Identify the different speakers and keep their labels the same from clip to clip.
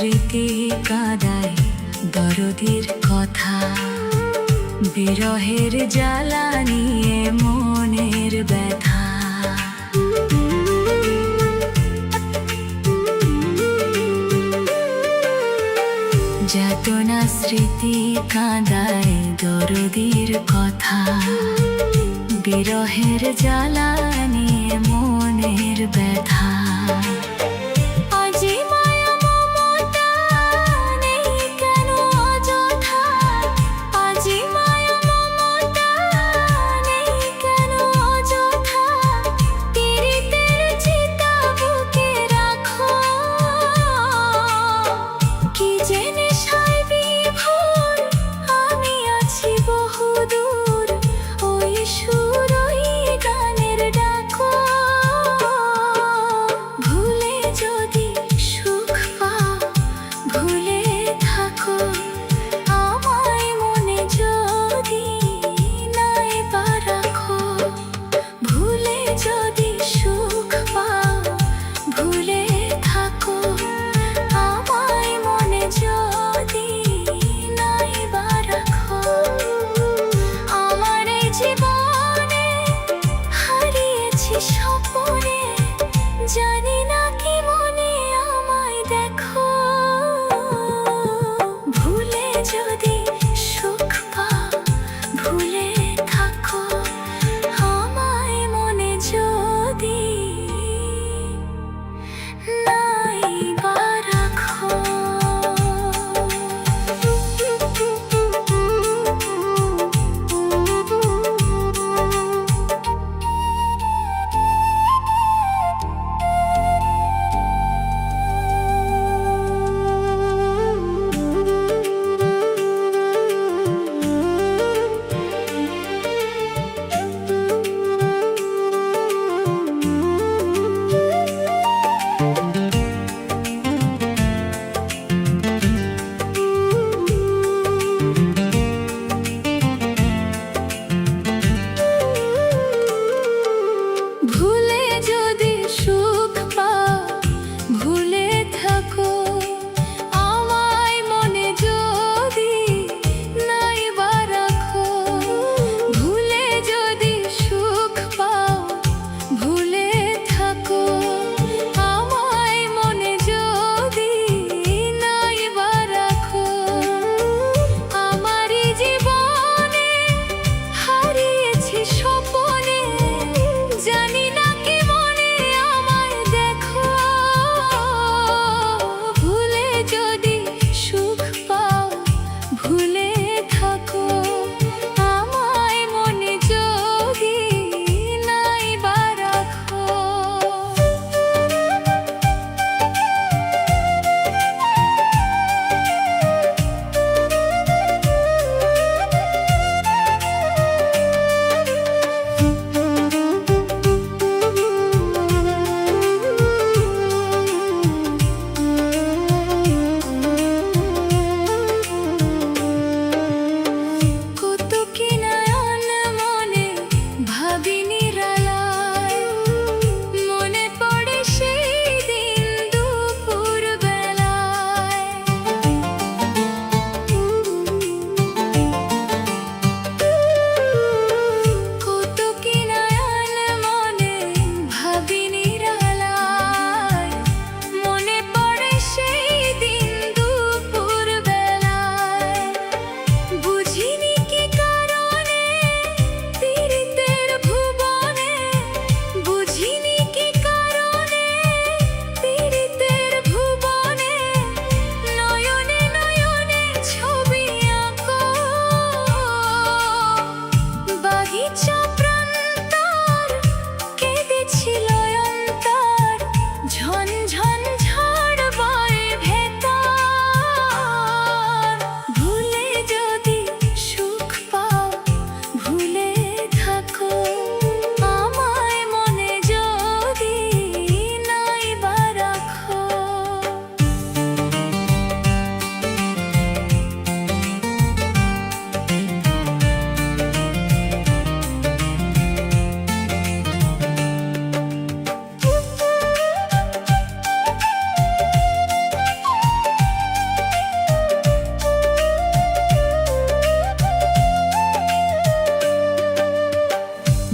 Speaker 1: স্মৃতি কাঁদায় দরদির কথা, বিরহের জ্বালা নিয়ে মনের ব্যথা। যাতনা স্মৃতি কাঁদায় দরদির কথা, বিরহের জ্বালা নিয়ে মনের ব্যথা। আজি মায়া মমতা নেই কেন অযথা, আজি মায়া মমতা নেই কেন অযথা, পীড়িতের চিতা বুকে রাখো। কি যে নেশায় বিভোর আমি আছি বহুদূর, ওই সুর ওই গানের ডাকো। ভুল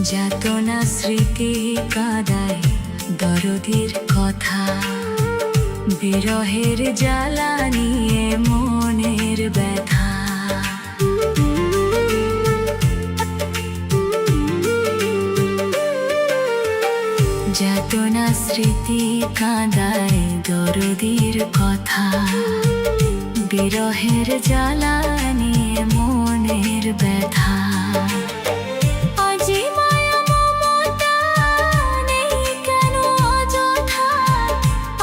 Speaker 1: যাতনা স্মৃতি কাঁদায় দরদির কথা, বিরহের জ্বালা নিয়ে মনের ব্যথা। যাতনা স্মৃতি কাঁদায় দরদির কথা, বিরহের জ্বালা নিয়ে মনের ব্যথা। আজি মায়া মমতা নেই কেন অযথা,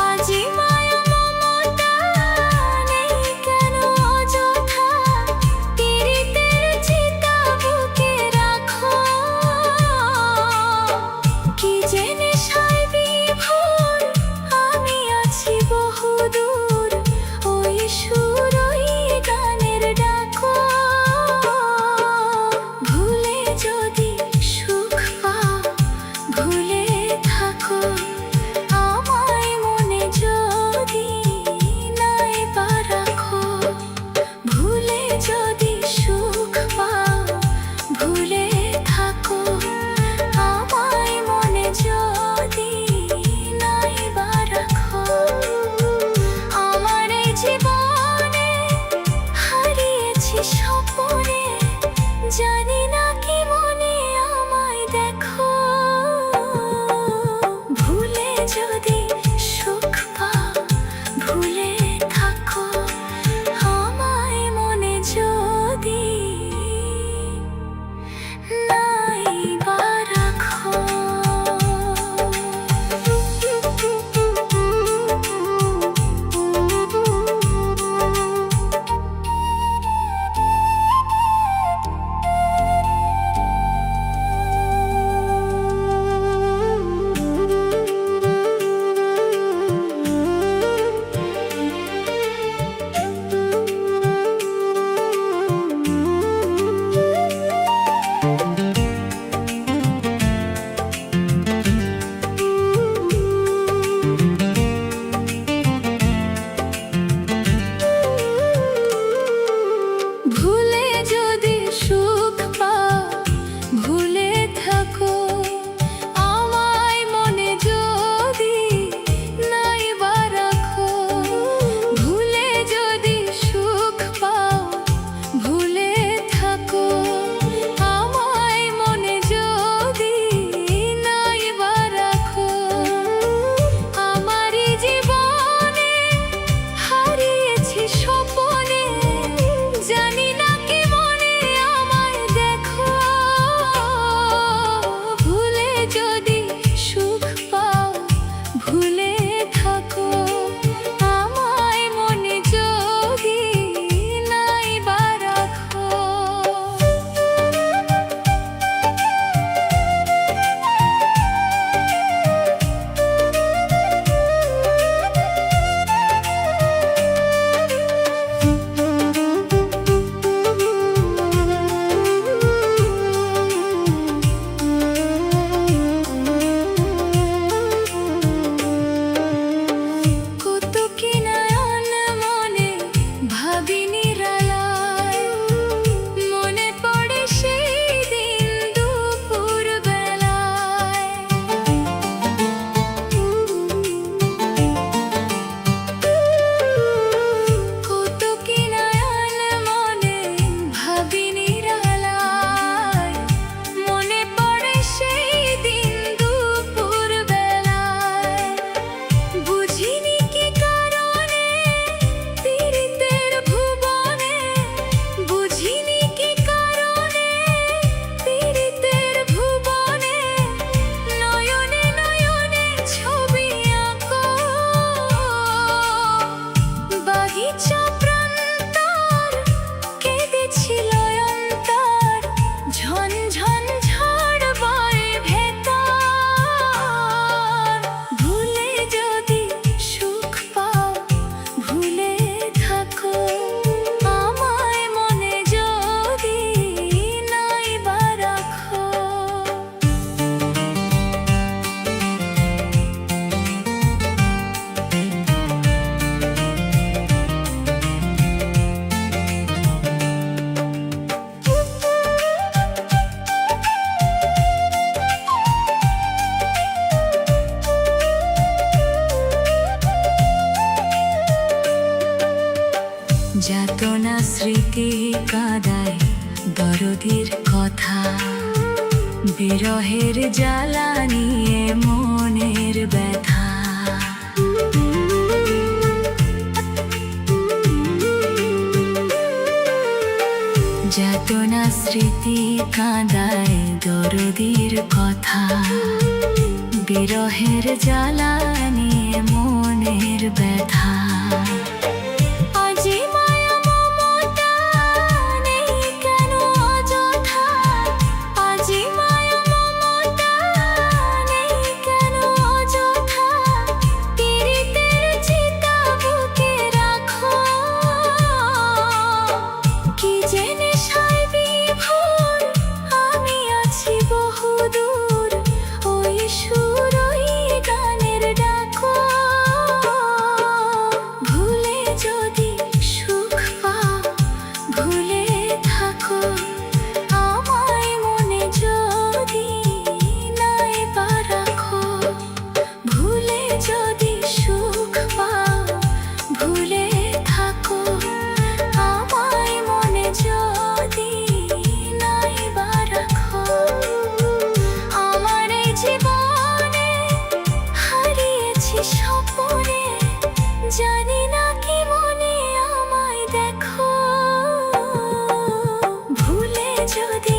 Speaker 1: আজি মায়া মমতা নেই কেন অযথা, পীড়িতের চিতা বুকে রাখো। কি যে নেশায় বিভোর, আমি আছি বহুদূর, ওই সুর ওই গানের ডাকো। ভুলে কাঁদায় দরদির কথা, বিরহের জ্বালা নিয়ে মনের ব্যথা। যাতনা স্মৃতি কাঁদায় দরদির কথা, বিরহের জ্বালা নিয়ে মনের ব্যথা। আজি মায়া মমতা নেই কেন অযথা, আজি মায়া মমতা নেই কেন অযথা, পীড়িতের চিতা বুকে রাখো। কি যে নেশায় বিভোর আমি আছি বহুদূর, ওই সুর ওই গানের ডাকো। ভুলে যদি সুখ পাও ভুলে থাকো, আমায় মনে যদি নাই বা রাখো। ভুলে যদি সুখ পাও ভুলে থাকো, আমায় মনে যদি নাই বা রাখো। আমার এই জীবনে হারিয়েছি স্বপনে, জানি না কি মনে আমায় দেখো। ভুলে যদি